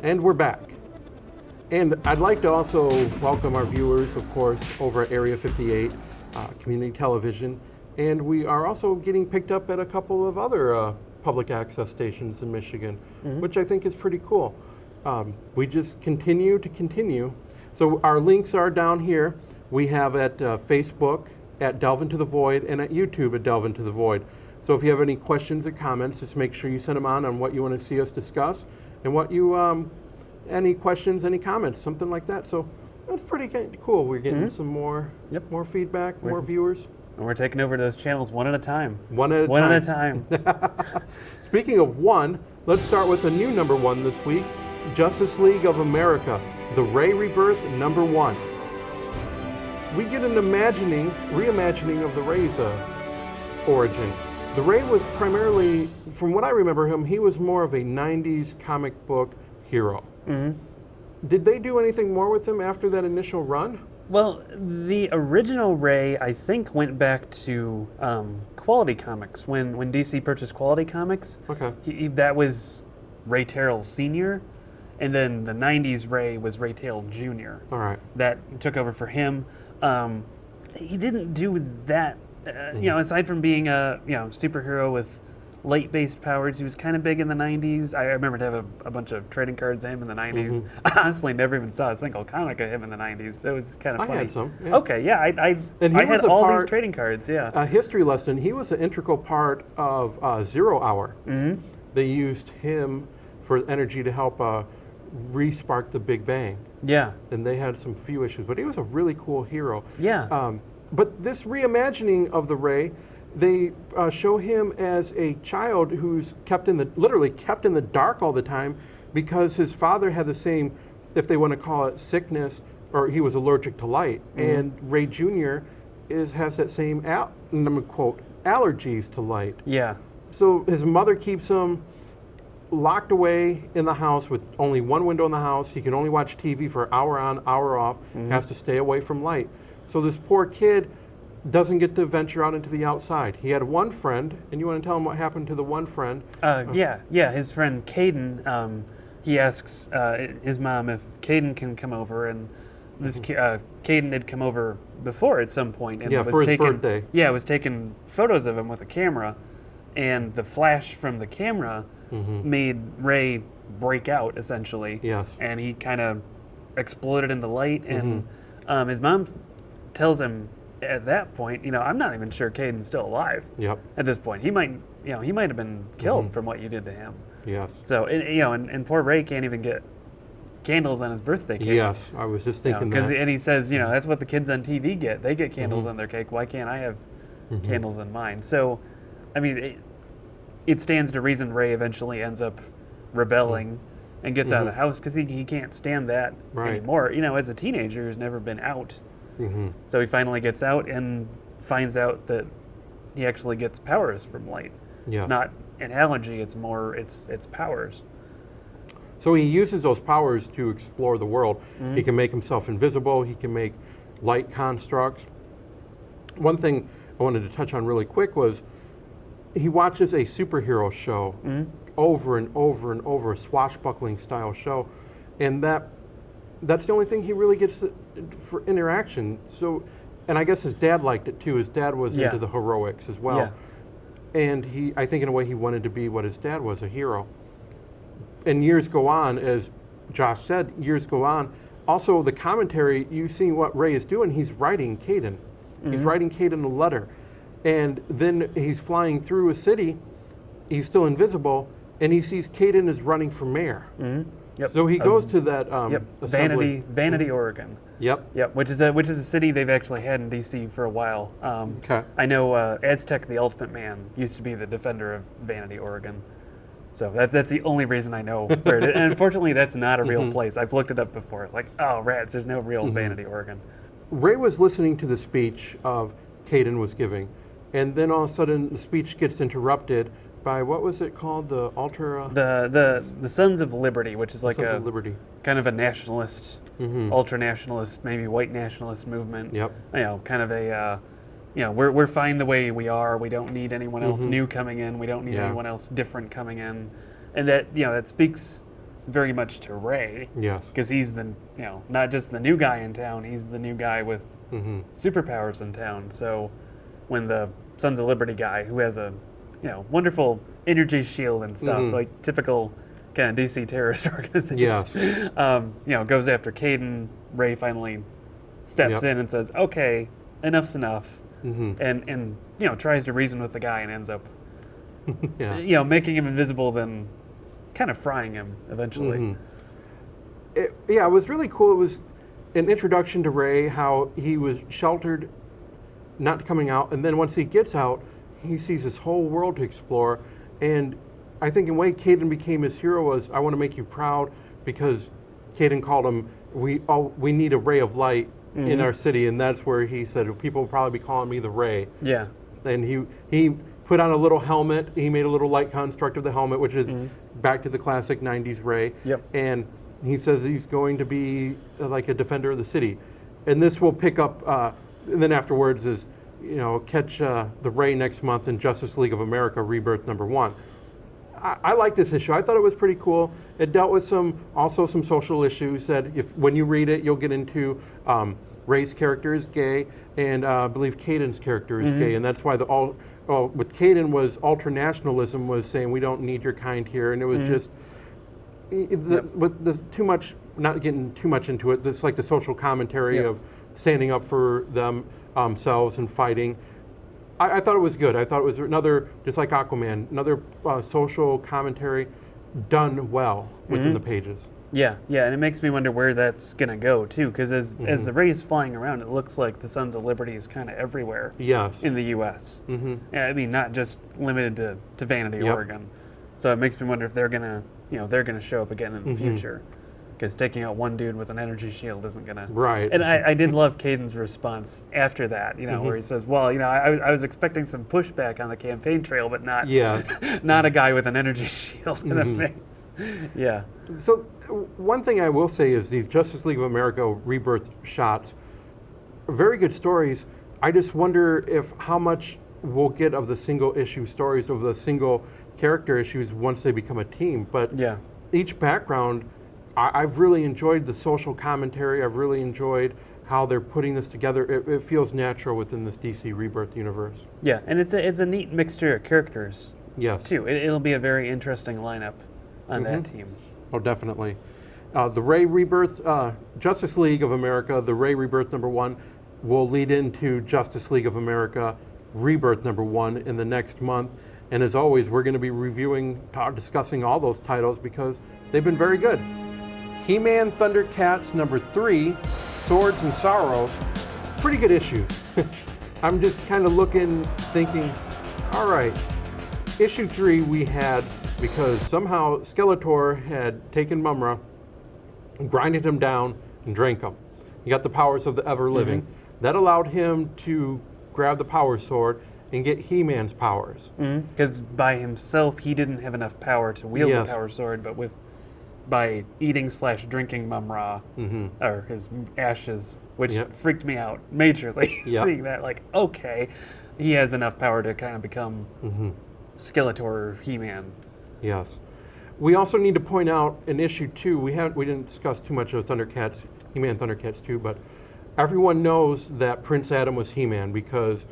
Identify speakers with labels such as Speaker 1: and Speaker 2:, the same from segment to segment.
Speaker 1: And we're back. And I'd like to also welcome our viewers, of course, over at Area 58 Community Television. And we are also getting picked up at a couple of other public access stations in Michigan, which I think is pretty cool. We just continue to continue. So our links are down here. We have at Facebook at Delve Into the Void and at YouTube at Delve Into the Void. So if you have any questions or comments, just make sure you send them on what you want to see us discuss and what you, any questions, any comments, something like that. So that's pretty cool. We're getting some more, more feedback, more viewers.
Speaker 2: And we're taking over those channels one at a time.
Speaker 1: One at a time. Speaking of one, let's start with a new number one this week, Justice League of America, The Ray Rebirth #1. We get an reimagining of the Ray's origin. The Ray was primarily, from what I remember him, he was more of a 90s comic book hero. Did they do anything more with him after that initial run?
Speaker 2: Well, the original Ray, I think, went back to Quality Comics. When DC purchased Quality Comics, that was Ray Terrell Sr., and then the 90s Ray was Ray Terrell Jr.
Speaker 1: All right.
Speaker 2: That took over for him. He didn't do that, aside from being a superhero with light-based powers. He was kind of big in the 90s. I remember to have a bunch of trading cards of him in the 90s. I honestly never even saw a single comic of him in the 90s. But it was kind of funny.
Speaker 1: I had some. Yeah.
Speaker 2: Okay, yeah, I had all these trading cards, yeah.
Speaker 1: A history lesson, he was an integral part of 0 Hour. They used him for energy to help re-spark the Big Bang.
Speaker 2: Yeah.
Speaker 1: And they had some few issues, but he was a really cool hero.
Speaker 2: Yeah.
Speaker 1: But this reimagining of the Ray, they show him as a child who's literally kept in the dark all the time because his father had the same, if they want to call it sickness, or he was allergic to light. And Ray Jr. has that same, and I'm going to quote, allergies to light.
Speaker 2: Yeah.
Speaker 1: So his mother keeps him locked away in the house with only one window in the house. He can only watch TV for hour on, hour off, has to stay away from light. So this poor kid doesn't get to venture out into the outside. He had one friend, and you want to tell him what happened to the one friend?
Speaker 2: Yeah, his friend Caden, he asks his mom if Caden can come over, and this Caden had come over before at some point, and
Speaker 1: for his birthday.
Speaker 2: Yeah, was taking photos of him with a camera, and the flash from the camera made Ray break out, essentially.
Speaker 1: Yes.
Speaker 2: And he kind of exploded into light, and his mom tells him at that point, I'm not even sure Caden's still alive.
Speaker 1: Yep.
Speaker 2: At this point, he might have been killed from what you did to him.
Speaker 1: Yes.
Speaker 2: So, and poor Ray can't even get candles on his birthday cake.
Speaker 1: Yes, I was just thinking that.
Speaker 2: And he says, that's what the kids on TV get. They get candles on their cake. Why can't I have candles on mine? So, I mean, it stands to reason Ray eventually ends up rebelling and gets out of the house because he can't stand that anymore. As a teenager who's never been out. So he finally gets out and finds out that he actually gets powers from light.
Speaker 1: Yes.
Speaker 2: It's not an allergy, it's powers.
Speaker 1: So he uses those powers to explore the world. He can make himself invisible, he can make light constructs. One thing I wanted to touch on really quick was he watches a superhero show over and over and over, a swashbuckling style show, and that's the only thing he really gets for interaction. So, and I guess his dad liked it too. His dad was into the heroics as well. Yeah. And I think in a way he wanted to be what his dad was, a hero. And years go on, as Josh said, years go on. Also, the commentary, you see what Ray is doing, he's writing Caden. He's writing Caden a letter. And then he's flying through a city, he's still invisible, and he sees Caden is running for mayor.
Speaker 2: Yep.
Speaker 1: So he goes to that
Speaker 2: Vanity, Oregon.
Speaker 1: Yep.
Speaker 2: Which is a city they've actually had in DC for a while. I know Aztec the Ultimate Man used to be the defender of Vanity, Oregon. So that's the only reason I know where it is. And unfortunately, that's not a real place. I've looked it up before. Like, oh, rats, there's no real Vanity, Oregon.
Speaker 1: Ray was listening to the speech of Caden was giving, and then all of a sudden the speech gets interrupted by, what was it called? The
Speaker 2: the Sons of Liberty, which is like
Speaker 1: Sons of Liberty.
Speaker 2: Kind of a nationalist, ultra-nationalist, maybe white nationalist movement.
Speaker 1: Yep.
Speaker 2: Kind of a, we're fine the way we are. We don't need anyone else new coming in. We don't need anyone else different coming in. And that, that speaks very much to Ray.
Speaker 1: Yes.
Speaker 2: Because he's the, not just the new guy in town, he's the new guy with superpowers in town. So when the Sons of Liberty guy, who has a, wonderful energy shield and stuff, like typical kind of DC terrorist organization,
Speaker 1: Yes.
Speaker 2: Goes after Caden, Ray finally steps in and says, okay, enough's enough. And tries to reason with the guy and ends up, making him invisible, then kind of frying him eventually.
Speaker 1: It was really cool. It was an introduction to Ray, how he was sheltered, not coming out, and then once he gets out, he sees this whole world to explore. And I think in a way, Caden became his hero. Was, I want to make you proud, because Caden called him, we need a ray of light in our city, and that's where he said, people will probably be calling me the Ray.
Speaker 2: Yeah.
Speaker 1: And he put on a little helmet. He made a little light construct of the helmet, which is back to the classic 90s Ray.
Speaker 2: Yep.
Speaker 1: And he says he's going to be like a defender of the city. And this will pick up, and then afterwards is, catch the Ray next month in Justice League of America Rebirth #1. I like this issue. I thought it was pretty cool. It dealt with some social issues that when you read it, you'll get into Ray's character is gay, and I believe Caden's character is gay, and that's why with Caden was ultranationalism was saying we don't need your kind here, and it was just with the too much, not getting too much into it. It's like the social commentary of standing up for themselves and fighting. I thought it was good. I thought it was another, just like Aquaman, another social commentary done well within the pages.
Speaker 2: Yeah, and it makes me wonder where that's going to go, too, because as the Ray is flying around, it looks like the Sons of Liberty is kind of everywhere in the U.S. I mean, not just limited to Vanity, Oregon. So it makes me wonder if they're going to show up again in the future. Because taking out one dude with an energy shield isn't going to...
Speaker 1: Right.
Speaker 2: And I did love Caden's response after that, where he says, well, I was expecting some pushback on the campaign trail, but not not a guy with an energy shield in the face. Yeah.
Speaker 1: So one thing I will say is these Justice League of America Rebirth shots, very good stories. I just wonder if how much we'll get of the single issue stories, of the single character issues once they become a team. But each background... I've really enjoyed the social commentary. I've really enjoyed how they're putting this together. It feels natural within this DC Rebirth universe.
Speaker 2: Yeah, and it's a neat mixture of characters.
Speaker 1: Yes.
Speaker 2: Too. It'll be a very interesting lineup on that team.
Speaker 1: Oh, definitely. The Ray Rebirth, Justice League of America, the Ray Rebirth #1 will lead into Justice League of America Rebirth #1 in the next month. And as always, we're going to be discussing all those titles because they've been very good. He-Man ThunderCats #3, Swords and Sorrows, pretty good issues. I'm just kind of thinking, all right, issue 3 we had because somehow Skeletor had taken Mumra, grinded him down, and drank him. He got the powers of the ever-living. That allowed him to grab the Power Sword and get He-Man's powers.
Speaker 2: Because by himself, he didn't have enough power to wield the Power Sword, but by eating/drinking Mumra, or his ashes, which freaked me out majorly, seeing that, like, okay, he has enough power to kind of become Skeletor or He-Man.
Speaker 1: Yes. We also need to point out in issue 2, we didn't discuss too much of ThunderCats, He-Man ThunderCats 2, but everyone knows that Prince Adam was He-Man because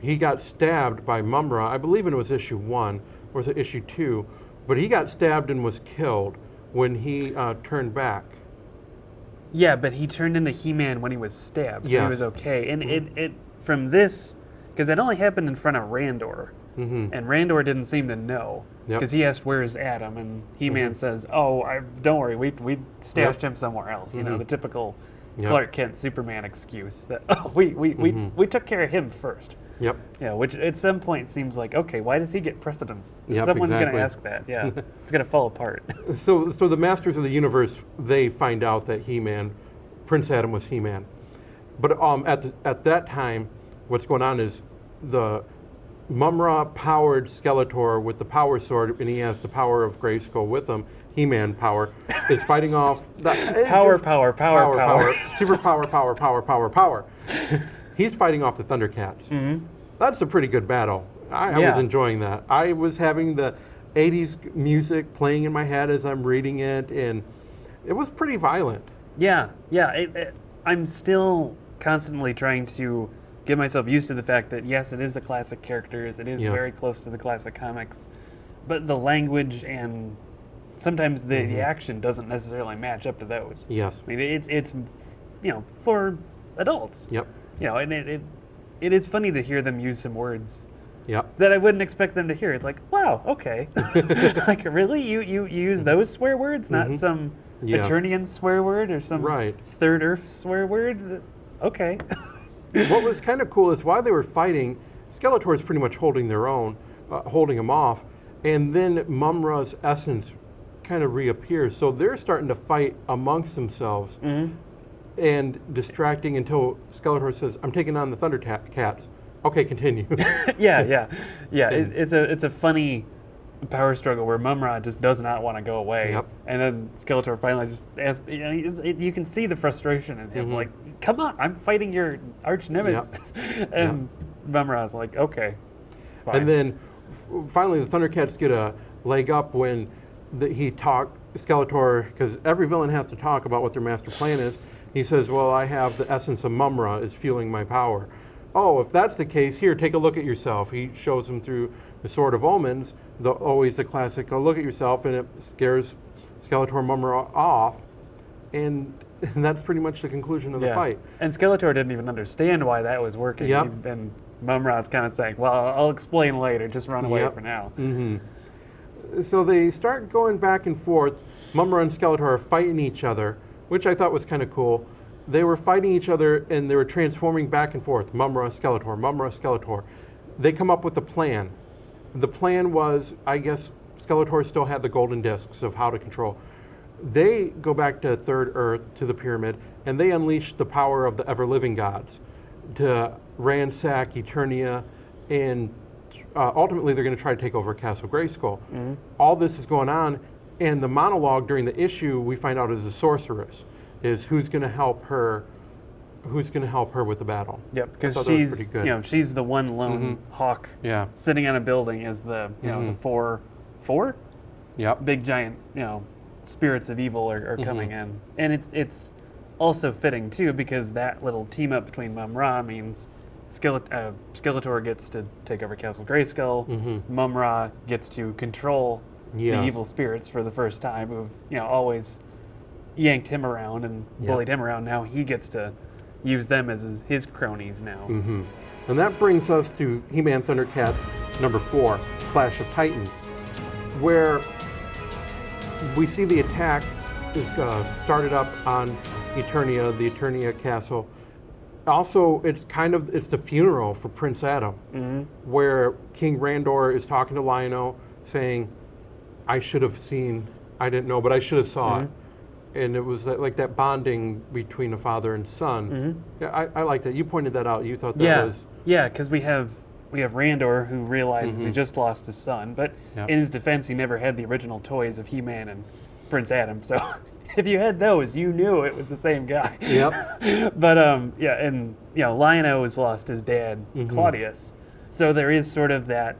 Speaker 1: he got stabbed by Mumra. I believe it was issue 1, or was it issue 2? But he got stabbed and was killed when he turned back.
Speaker 2: Yeah, but he turned into He-Man when he was stabbed, so he was okay. And it from this, because it only happened in front of Randor, and Randor didn't seem to know, because he asked, where's Adam? And He-Man says, don't worry, we stashed him somewhere else. The typical Clark Kent Superman excuse that, we took care of him first.
Speaker 1: Yep.
Speaker 2: Yeah, which at some point seems like, okay, why does he get precedence?
Speaker 1: Yep,
Speaker 2: Someone's going to ask that. Yeah, it's going to fall apart.
Speaker 1: So the Masters of the Universe, they find out that Prince Adam was He-Man. But at that time, what's going on is the Mumra-powered Skeletor with the Power Sword, and he has the power of Grayskull with him, He-Man power, is fighting off...
Speaker 2: Power.
Speaker 1: Super power. He's fighting off the ThunderCats. That's a pretty good battle. I was enjoying that. I was having the 80s music playing in my head as I'm reading it, and it was pretty violent.
Speaker 2: Yeah. I'm still constantly trying to get myself used to the fact that, yes, it is the classic characters. It is
Speaker 1: Yes.
Speaker 2: very close to the classic comics. But the language and sometimes the action doesn't necessarily match up to those.
Speaker 1: Yes.
Speaker 2: I mean, it's for adults.
Speaker 1: Yep.
Speaker 2: And it is funny to hear them use some words
Speaker 1: Yep.
Speaker 2: that I wouldn't expect them to hear. It's like, wow, okay. Like, really? You use those swear words, not some
Speaker 1: Yes.
Speaker 2: Eternian swear word or some
Speaker 1: Right.
Speaker 2: Third Earth swear word? Okay.
Speaker 1: What was kind of cool is while they were fighting, Skeletor is pretty much holding their own, holding them off, and then Mumra's essence kind of reappears. So they're starting to fight amongst themselves and distracting until Skeletor says, "I'm taking on the ThunderCats." Okay, continue.
Speaker 2: Yeah. It's a funny power struggle where Mumra just does not want to go away,
Speaker 1: Yep.
Speaker 2: and then Skeletor finally just asks, you can see the frustration in him, like, come on, I'm fighting your arch nemesis, and Mumra's like, okay, fine.
Speaker 1: And then finally the ThunderCats get a leg up when Skeletor, because every villain has to talk about what their master plan is. He says, well, I have the essence of Mumra is fueling my power. Oh, if that's the case, here, take a look at yourself. He shows him through the Sword of Omens, always the classic, look at yourself, and it scares Skeletor Mumra off, and that's pretty much the conclusion of the fight.
Speaker 2: And Skeletor didn't even understand why that was working.
Speaker 1: Yep.
Speaker 2: And Mumra's kind of saying, well, I'll explain later, just run away for now.
Speaker 1: So they start going back and forth. Mumra and Skeletor are fighting each other, which I thought was kind of cool. They were fighting each other, and they were transforming back and forth. Mumra, Skeletor. They come up with a plan. The plan was, I guess, Skeletor still had the golden discs of how to control. They go back to Third Earth, to the pyramid, and they unleash the power of the ever-living gods to ransack Eternia, and ultimately they're going to try to take over Castle Grayskull. All this is going on, and the monologue during the issue we find out is a sorceress, is who's going to help her with the battle.
Speaker 2: Yep, because
Speaker 1: she's
Speaker 2: she's the one lone hawk sitting on a building as the the four
Speaker 1: Yep.
Speaker 2: big giant spirits of evil are coming in, and it's also fitting too because that little team up between Mumra means Skeletor gets to take over Castle Grayskull. Mumra gets to control the evil spirits for the first time, who've always yanked him around and bullied him around. Now he gets to use them as his cronies now.
Speaker 1: And that brings us to He-Man ThunderCats number 4, Clash of Titans, where we see the attack is started up on Eternia, the Eternia castle. Also, it's the funeral for Prince Adam, where King Randor is talking to Lion-O, saying, I didn't know, but I should have saw it. And it was like that bonding between a father and son. Yeah, I like that. You pointed that out. You thought that was...
Speaker 2: Yeah, because we have Randor, who realizes he just lost his son, but in his defense, he never had the original toys of He-Man and Prince Adam. So if you had those, you knew it was the same guy.
Speaker 1: Yep.
Speaker 2: But and Lion-O has lost his dad, Claudius. So there is sort of that,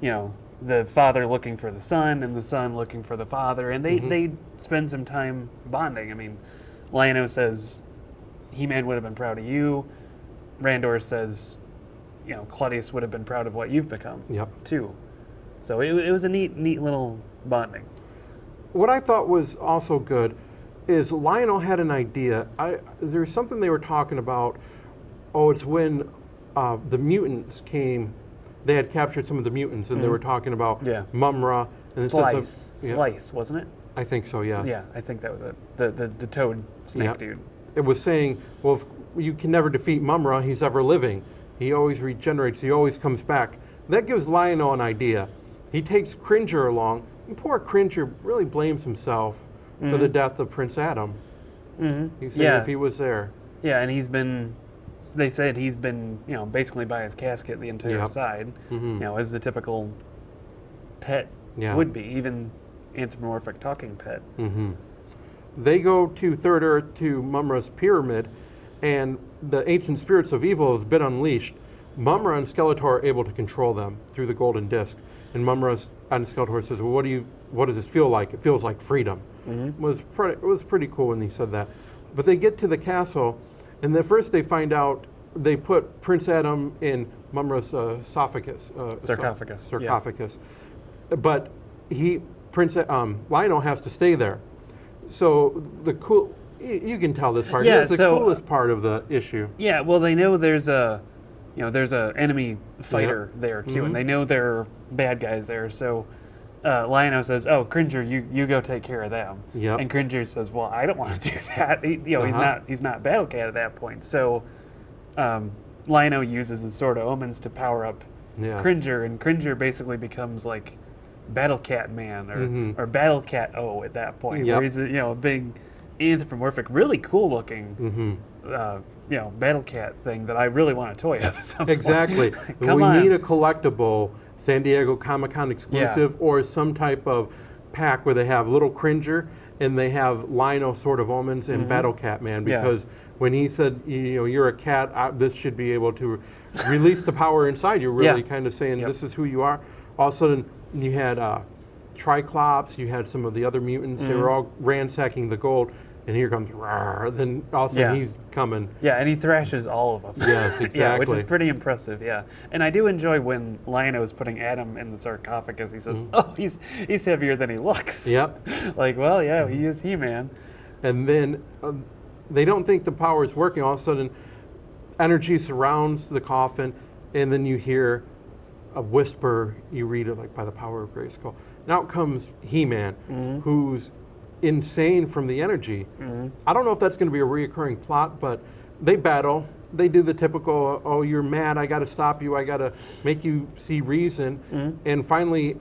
Speaker 2: the father looking for the son and the son looking for the father, and they spend some time bonding. I mean, Lion-O says, He-Man would have been proud of you. Randor says, Claudius would have been proud of what you've become, too. So it was a neat little bonding.
Speaker 1: What I thought was also good is Lion-O had an idea. There's something they were talking about. Oh, it's when the mutants came. They had captured some of the mutants, and they were talking about Mumra. And
Speaker 2: Slice, wasn't it?
Speaker 1: I think so, yeah.
Speaker 2: Yeah, I think that was it. The toad snake dude.
Speaker 1: It was saying, well, if you can never defeat Mumra, he's ever living. He always regenerates. He always comes back. That gives Lion-O an idea. He takes Cringer along, and poor Cringer really blames himself for the death of Prince Adam. He said if he was there.
Speaker 2: Yeah, and they said he's been, basically by his casket the entire side, as the typical pet would be, even anthropomorphic talking pet.
Speaker 1: They go to Third Earth, to Mumra's pyramid, and the ancient spirits of evil have been unleashed. Mumra and Skeletor are able to control them through the golden disc, and Mumra's and Skeletor says, well, what does this feel like? It feels like freedom. It was pretty cool when he said that. But they get to the castle, and at first they find out they put Prince Adam in Mumra's sarcophagus. But Lionel has to stay there. So you can tell this part.
Speaker 2: Yeah,
Speaker 1: it's the coolest part of the issue.
Speaker 2: Yeah, well, they know there's a enemy fighter there too, and they know there are bad guys there. So Lionel says, "Oh, Cringer, you go take care of them."
Speaker 1: Yep.
Speaker 2: And Cringer says, "Well, I don't want to do that." He's not Battle Cat at that point. So Lionel uses his Sword of Omens to power up Cringer, and Cringer basically becomes like Battle Cat Man or Battle Cat O at that point.
Speaker 1: Yep.
Speaker 2: Where he's a big anthropomorphic, really cool looking. Battle Cat thing that I really want a toy of at some point.
Speaker 1: Exactly. We need a collectible San Diego Comic-Con exclusive or some type of pack where they have little Cringer and they have Lionel Sword of Omens and Battle Cat Man, because when he said, you're a cat, this should be able to release the power inside. You're really kind of saying this is who you are. All of a sudden, you had Triclops, you had some of the other mutants. They were all ransacking the gold. And here comes, rawr, then all of a sudden he's coming.
Speaker 2: Yeah, and he thrashes all of them.
Speaker 1: Yes, exactly.
Speaker 2: Yeah, which is pretty impressive, yeah. And I do enjoy when Lionel is putting Adam in the sarcophagus, he says, oh, he's heavier than he looks.
Speaker 1: Yep.
Speaker 2: Like, well, yeah, he is He-Man.
Speaker 1: And then they don't think the power is working. All of a sudden, energy surrounds the coffin, and then you hear a whisper, you read it like by the power of Grayskull. And out comes He-Man, who's insane from the energy. I don't know if that's going to be a reoccurring plot, but they battle. They do the typical, oh, you're mad, I got to stop you, I got to make you see reason. And finally,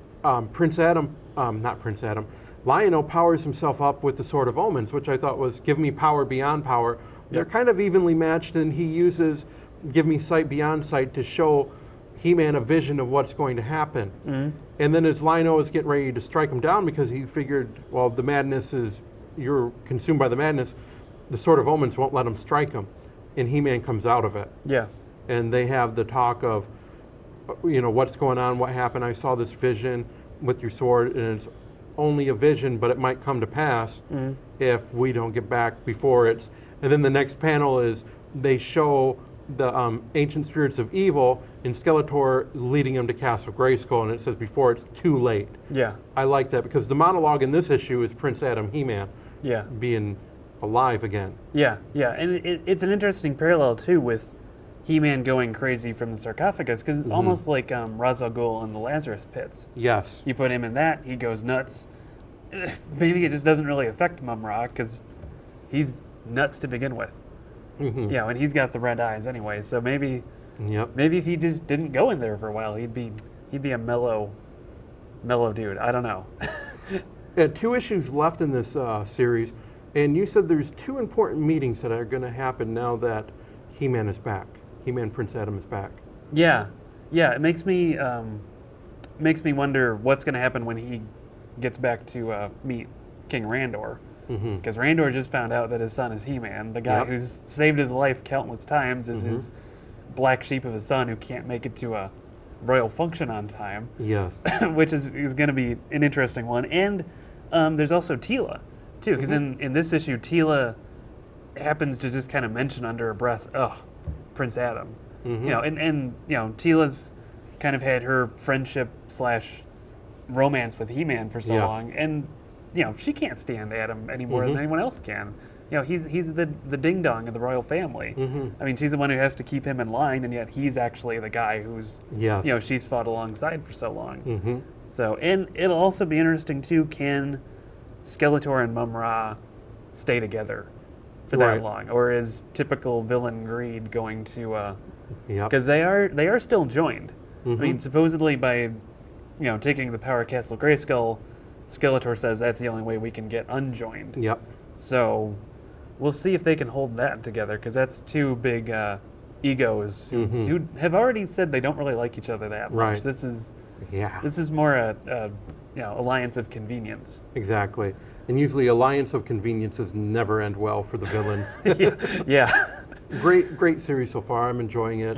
Speaker 1: Lionel powers himself up with the Sword of Omens, which I thought was give me power beyond power. They're kind of evenly matched, and he uses give me sight beyond sight to show He-Man a vision of what's going to happen. And then as Lionel is getting ready to strike him down because he figured, well, the madness is, you're consumed by the madness, the Sword of Omens won't let him strike him. And He-Man comes out of it. Yeah. And they have the talk of, what's going on, what happened, I saw this vision with your sword, and it's only a vision, but it might come to pass if we don't get back before it's... And then the next panel is they show the ancient spirits of evil, and Skeletor leading him to Castle Grayskull, and it says before it's too late. Yeah. I like that because the monologue in this issue is Prince Adam He-Man being alive again. Yeah, and it's an interesting parallel too with He-Man going crazy from the sarcophagus, because it's almost like Ra's al Ghul in the Lazarus pits. Yes. You put him in that, he goes nuts. Maybe it just doesn't really affect Mum-Ra because he's nuts to begin with. And he's got the red eyes anyway, so maybe if he just didn't go in there for a while, he'd be a mellow dude. I don't know. 2 issues left in this series, and you said there's 2 important meetings that are going to happen now that He-Man is back. He-Man Prince Adam is back. Yeah. It makes me wonder what's going to happen when he gets back to meet King Randor. Because Randor just found out that his son is He-Man. The guy who's saved his life countless times is his black sheep of a son who can't make it to a royal function on time. Yes. Which is going to be an interesting one. And there's also Teela, too. Because in this issue, Teela happens to just kind of mention under her breath, Prince Adam. And Teela's kind of had her friendship / romance with He-Man for so long. And she can't stand Adam any more than anyone else can. He's the ding-dong of the royal family. I mean, she's the one who has to keep him in line, and yet he's actually the guy who's, she's fought alongside for so long. So, and it'll also be interesting, too, can Skeletor and Mum-Ra stay together for that long? Or is typical villain greed going to... Because they are still joined. I mean, supposedly by, taking the power of Castle Grayskull, Skeletor says that's the only way we can get unjoined. So we'll see if they can hold that together, because that's 2 big egos who have already said they don't really like each other that much. This is more a alliance of convenience. Exactly. And usually alliance of conveniences never end well for the villains. great series so far. I'm enjoying it.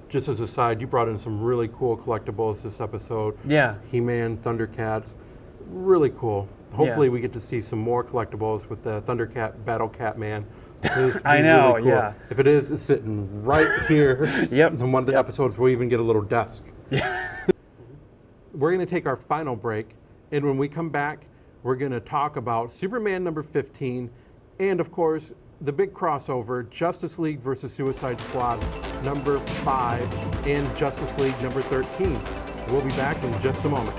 Speaker 1: Just as a side, you brought in some really cool collectibles this episode.
Speaker 2: Yeah.
Speaker 1: He-Man, ThunderCats, really cool. Hopefully we get to see some more collectibles with the ThunderCat Battle Catman.
Speaker 2: I know,
Speaker 1: really cool.
Speaker 2: yeah.
Speaker 1: If it is, it's sitting right here.
Speaker 2: Yep.
Speaker 1: In one of the episodes, we'll even get a little desk. We're going to take our final break, and when we come back, we're going to talk about Superman number 15, and of course, the big crossover, Justice League versus Suicide Squad number 5, and Justice League number 13. We'll be back in just a moment.